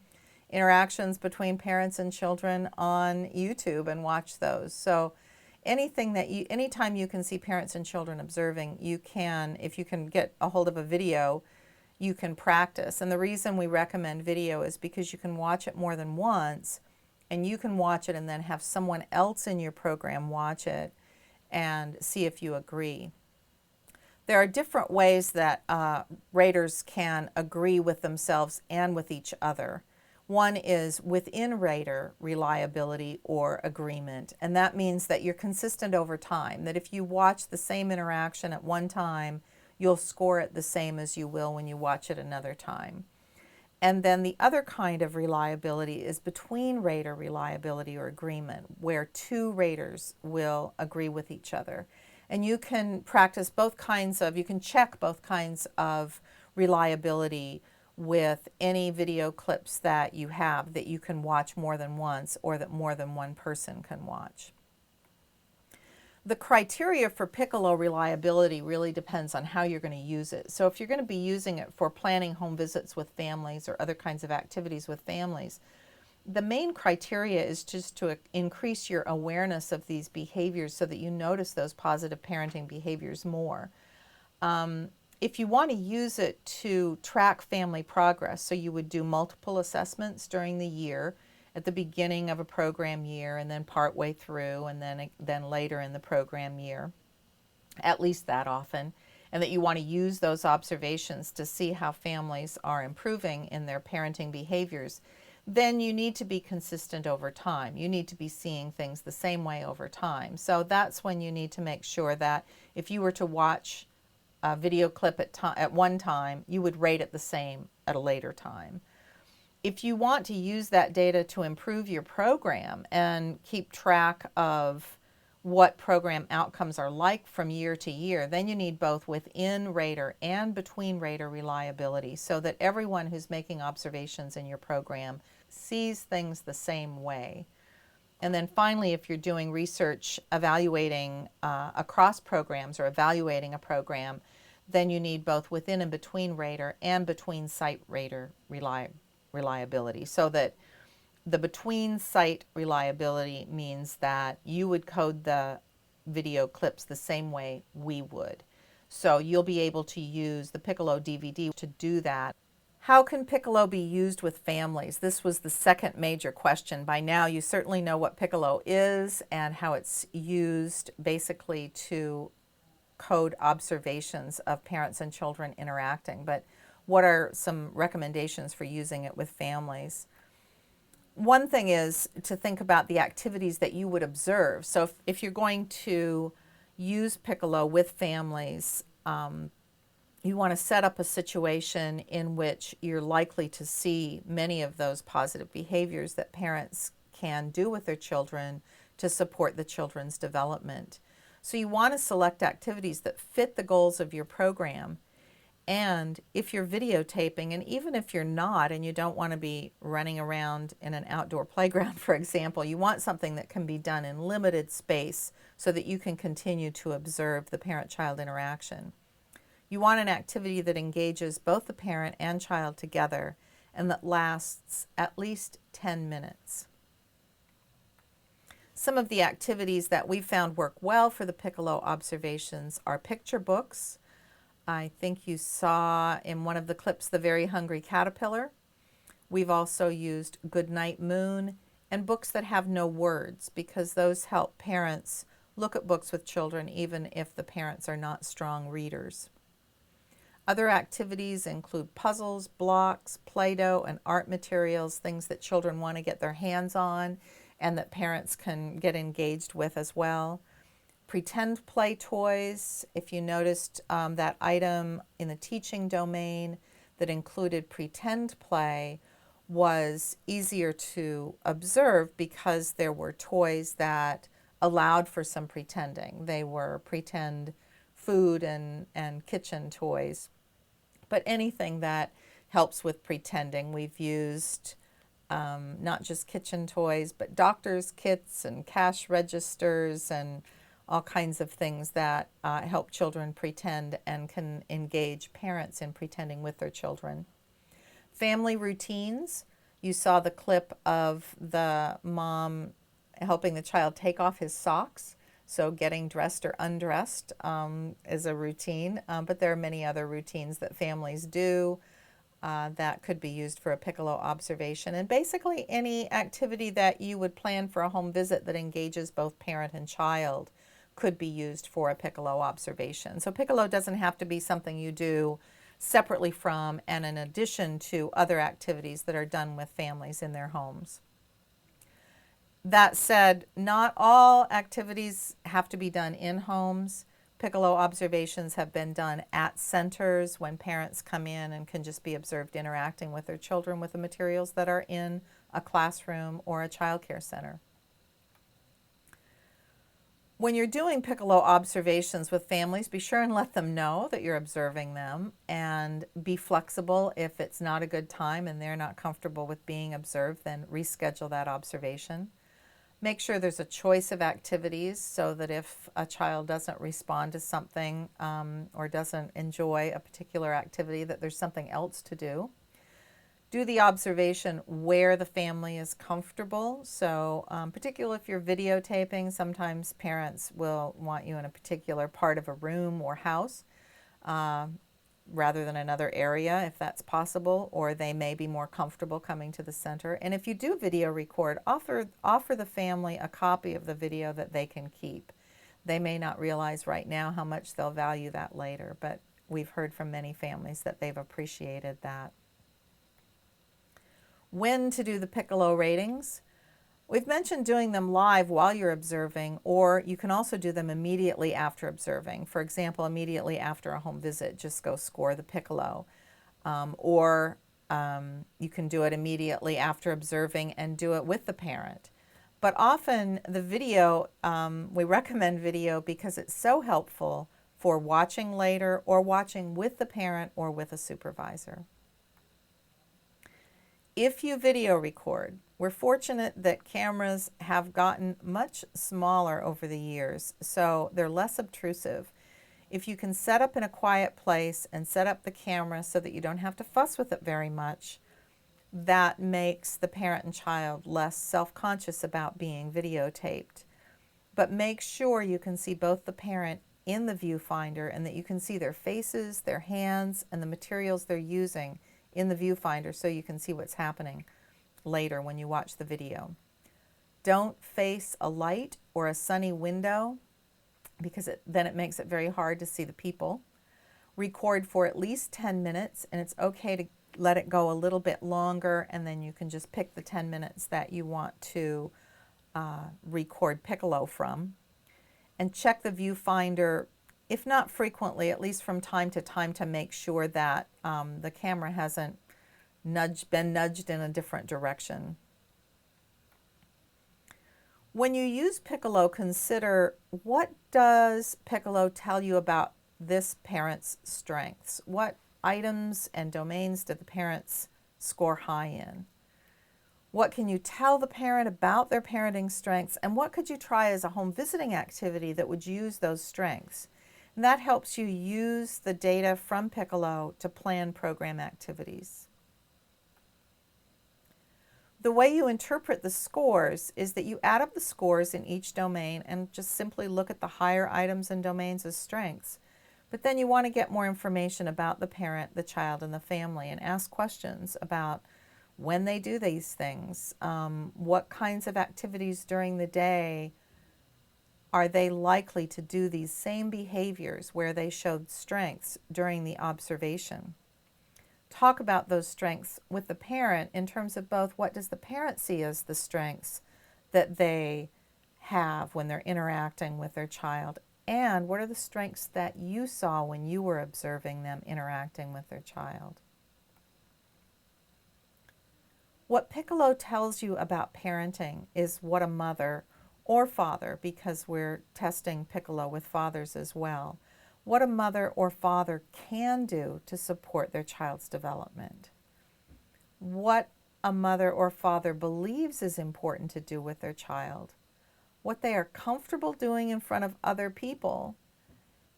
interactions between parents and children on YouTube and watch those. So anytime you can see parents and children observing, you can, if you can get a hold of a video, you can practice. And the reason we recommend video is because you can watch it more than once, and you can watch it and then have someone else in your program watch it and see if you agree. There are different ways that raters can agree with themselves and with each other. One is within rater reliability or agreement, and that means that you're consistent over time, that if you watch the same interaction at one time, you'll score it the same as you will when you watch it another time. And then the other kind of reliability is between rater reliability or agreement, where 2 raters will agree with each other. And you can practice both kinds of, you can check both kinds of reliability with any video clips that you have that you can watch more than once or that more than one person can watch. The criteria for Piccolo reliability really depends on how you're going to use it. So if you're going to be using it for planning home visits with families or other kinds of activities with families, the main criteria is just to increase your awareness of these behaviors so that you notice those positive parenting behaviors more. If you want to use it to track family progress, so you would do multiple assessments during the year, at the beginning of a program year and then partway through and then later in the program year, at least that often. and that you want to use those observations to see how families are improving in their parenting behaviors, then you need to be consistent over time. You need to be seeing things the same way over time. So that's when you need to make sure that if you were to watch a video clip at one time, you would rate it the same at a later time. If you want to use that data to improve your program and keep track of what program outcomes are like from year to year, then you need both within rater and between rater reliability so that everyone who's making observations in your program sees things the same way. And then finally, if you're doing research evaluating across programs or evaluating a program, then you need both within and between rater and between site rater reliability, so that the between site reliability means that you would code the video clips the same way we would. So you'll be able to use the Piccolo DVD to do that. How can Piccolo be used with families? This was the second major question. By now you certainly know what Piccolo is and how it's used basically to code observations of parents and children interacting. But what are some recommendations for using it with families? One thing is to think about the activities that you would observe. So if you're going to use Piccolo with families, you want to set up a situation in which you're likely to see many of those positive behaviors that parents can do with their children to support the children's development. So you want to select activities that fit the goals of your program. And if you're videotaping, and even if you're not and you don't want to be running around in an outdoor playground, for example, you want something that can be done in limited space so that you can continue to observe the parent-child interaction. You want an activity that engages both the parent and child together and that lasts at least 10 minutes. Some of the activities that we found work well for the Piccolo observations are picture books. I think you saw in one of the clips the Very Hungry Caterpillar. We've also used Goodnight Moon and books that have no words, because those help parents look at books with children even if the parents are not strong readers. Other activities include puzzles, blocks, Play-Doh, and art materials, things that children want to get their hands on and that parents can get engaged with as well. Pretend play toys. If you noticed that item in the teaching domain that included pretend play was easier to observe because there were toys that allowed for some pretending. They were pretend food and kitchen toys. But anything that helps with pretending. We've used not just kitchen toys, but doctor's kits and cash registers and all kinds of things that help children pretend and can engage parents in pretending with their children. Family routines. You saw the clip of the mom helping the child take off his socks. So getting dressed or undressed is a routine, but there are many other routines that families do that could be used for a Piccolo observation. And basically any activity that you would plan for a home visit that engages both parent and child could be used for a Piccolo observation. So Piccolo doesn't have to be something you do separately from and in addition to other activities that are done with families in their homes. That said, not all activities have to be done in homes. Piccolo observations have been done at centers when parents come in and can just be observed interacting with their children with the materials that are in a classroom or a child care center. When you're doing Piccolo observations with families, be sure and let them know that you're observing them, and be flexible. If it's not a good time and they're not comfortable with being observed, then reschedule that observation. Make sure there's a choice of activities so that if a child doesn't respond to something or doesn't enjoy a particular activity, that there's something else to do. Do the observation where the family is comfortable. So particularly if you're videotaping, sometimes parents will want you in a particular part of a room or house rather than another area if that's possible, or they may be more comfortable coming to the center. And if you do video record, offer the family a copy of the video that they can keep. They may not realize right now how much they'll value that later, but we've heard from many families that they've appreciated that. When to do the Piccolo ratings? We've mentioned doing them live while you're observing, or you can also do them immediately after observing. For example, immediately after a home visit, just go score the Piccolo. Or you can do it immediately after observing and do it with the parent. But often the video, we recommend video because it's so helpful for watching later or watching with the parent or with a supervisor. If you video record, we're fortunate that cameras have gotten much smaller over the years, so they're less obtrusive. If you can set up in a quiet place and set up the camera so that you don't have to fuss with it very much, that makes the parent and child less self-conscious about being videotaped. But make sure you can see both the parent in the viewfinder and that you can see their faces, their hands, and the materials they're using in the viewfinder so you can see what's happening later when you watch the video. Don't face a light or a sunny window because then it makes it very hard to see the people. Record for at least 10 minutes, and it's okay to let it go a little bit longer, and then you can just pick the 10 minutes that you want to record Piccolo from. And check the viewfinder, if not frequently, at least from time to time, to make sure that the camera hasn't been nudged in a different direction. When you use Piccolo, consider, what does Piccolo tell you about this parent's strengths? What items and domains do the parents score high in? What can you tell the parent about their parenting strengths, and what could you try as a home visiting activity that would use those strengths? And that helps you use the data from Piccolo to plan program activities. The way you interpret the scores is that you add up the scores in each domain and just simply look at the higher items and domains as strengths. But then you want to get more information about the parent, the child, and the family, and ask questions about when they do these things, what kinds of activities during the day are they likely to do these same behaviors where they showed strengths during the observation. Talk about those strengths with the parent in terms of both what does the parent see as the strengths that they have when they're interacting with their child, and what are the strengths that you saw when you were observing them interacting with their child. What Piccolo tells you about parenting is what a mother or father, because we're testing Piccolo with fathers as well, what a mother or father can do to support their child's development. What a mother or father believes is important to do with their child. What they are comfortable doing in front of other people,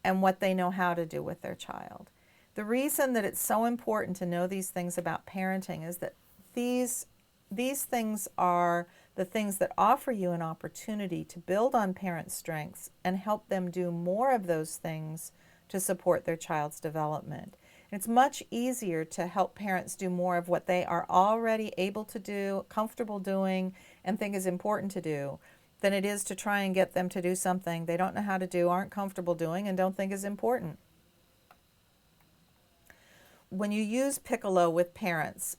and what they know how to do with their child. The reason that it's so important to know these things about parenting is that these things are the things that offer you an opportunity to build on parents' strengths and help them do more of those things to support their child's development. And it's much easier to help parents do more of what they are already able to do, comfortable doing, and think is important to do, than it is to try and get them to do something they don't know how to do, aren't comfortable doing, and don't think is important. When you use Piccolo with parents,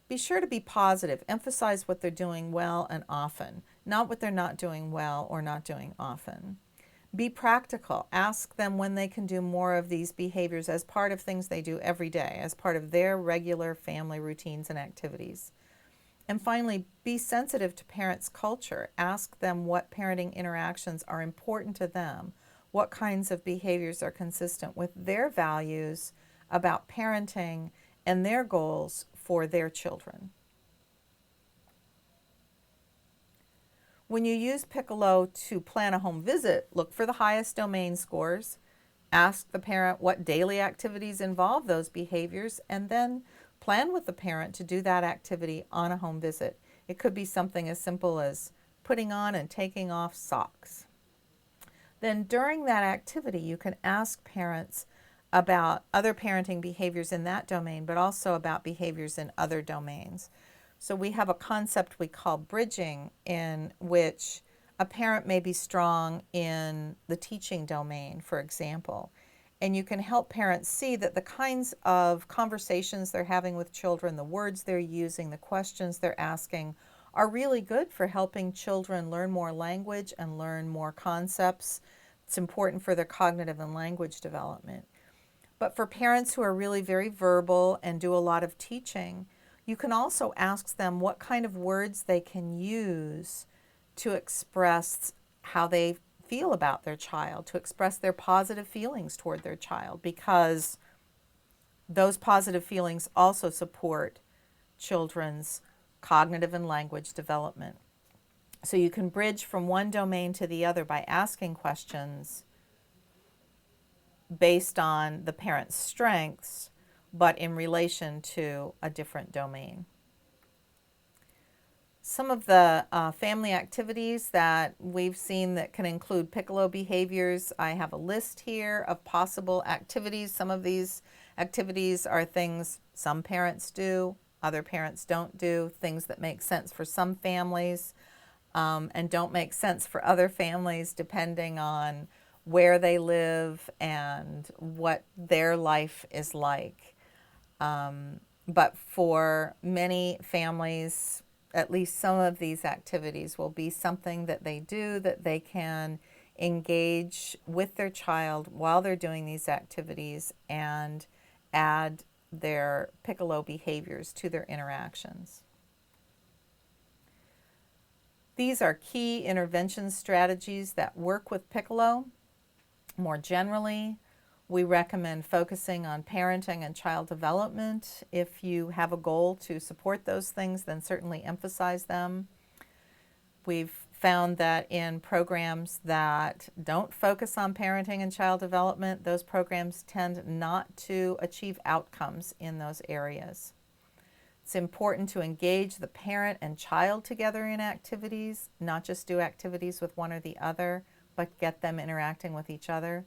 be sure to be positive. Emphasize what they're doing well and often, not what they're not doing well or not doing often. Be practical. Ask them when they can do more of these behaviors as part of things they do every day, as part of their regular family routines and activities. And finally, be sensitive to parents' culture. Ask them what parenting interactions are important to them, what kinds of behaviors are consistent with their values about parenting and their goals for their children. When you use Piccolo to plan a home visit, look for the highest domain scores, ask the parent what daily activities involve those behaviors, and then plan with the parent to do that activity on a home visit. It could be something as simple as putting on and taking off socks. Then during that activity, you can ask parents about other parenting behaviors in that domain, but also about behaviors in other domains. So we have a concept we call bridging, in which a parent may be strong in the teaching domain, for example, and you can help parents see that the kinds of conversations they're having with children, the words they're using, the questions they're asking are really good for helping children learn more language and learn more concepts. It's important for their cognitive and language development. But for parents who are really very verbal and do a lot of teaching, you can also ask them what kind of words they can use to express how they feel about their child, to express their positive feelings toward their child, because those positive feelings also support children's cognitive and language development. So you can bridge from one domain to the other by asking questions based on the parent's strengths, but in relation to a different domain. Some of the family activities that we've seen that can include Piccolo behaviors, I have a list here of possible activities. Some of these activities are things some parents do, other parents don't do, things that make sense for some families and don't make sense for other families depending on where they live and what their life is like. But for many families, at least some of these activities will be something that they do that they can engage with their child while they're doing these activities and add their Piccolo behaviors to their interactions. These are key intervention strategies that work with Piccolo. More generally, we recommend focusing on parenting and child development. If you have a goal to support those things, then certainly emphasize them. We've found that in programs that don't focus on parenting and child development, those programs tend not to achieve outcomes in those areas. It's important to engage the parent and child together in activities, not just do activities with one or the other, but get them interacting with each other.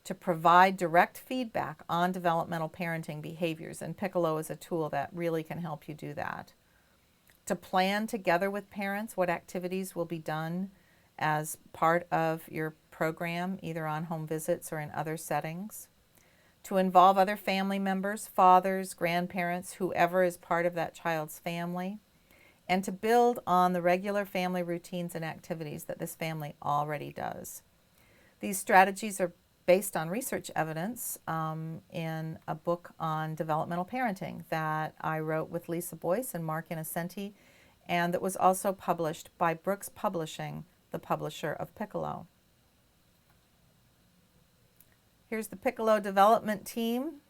To provide direct feedback on developmental parenting behaviors, and Piccolo is a tool that really can help you do that. To plan together with parents what activities will be done as part of your program, either on home visits or in other settings. To involve other family members, fathers, grandparents, whoever is part of that child's family, and to build on the regular family routines and activities that this family already does. These strategies are based on research evidence in a book on developmental parenting that I wrote with Lisa Boyce and Mark Innocenti, and that was also published by Brooks Publishing, the publisher of Piccolo. Here's the Piccolo development team.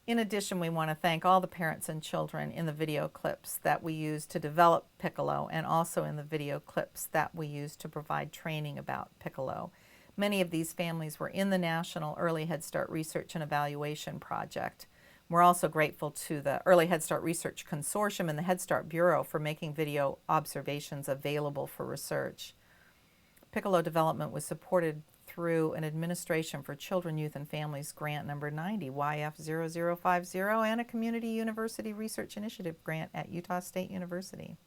In addition, we want to thank all the parents and children in the video clips that we use to develop Piccolo, and also in the video clips that we use to provide training about Piccolo. Many of these families were in the National Early Head Start Research and Evaluation Project. We're also grateful to the Early Head Start Research Consortium and the Head Start Bureau for making video observations available for research. Piccolo development was supported through an Administration for Children, Youth, and Families grant number 90, YF0050, and a Community University Research Initiative grant at Utah State University.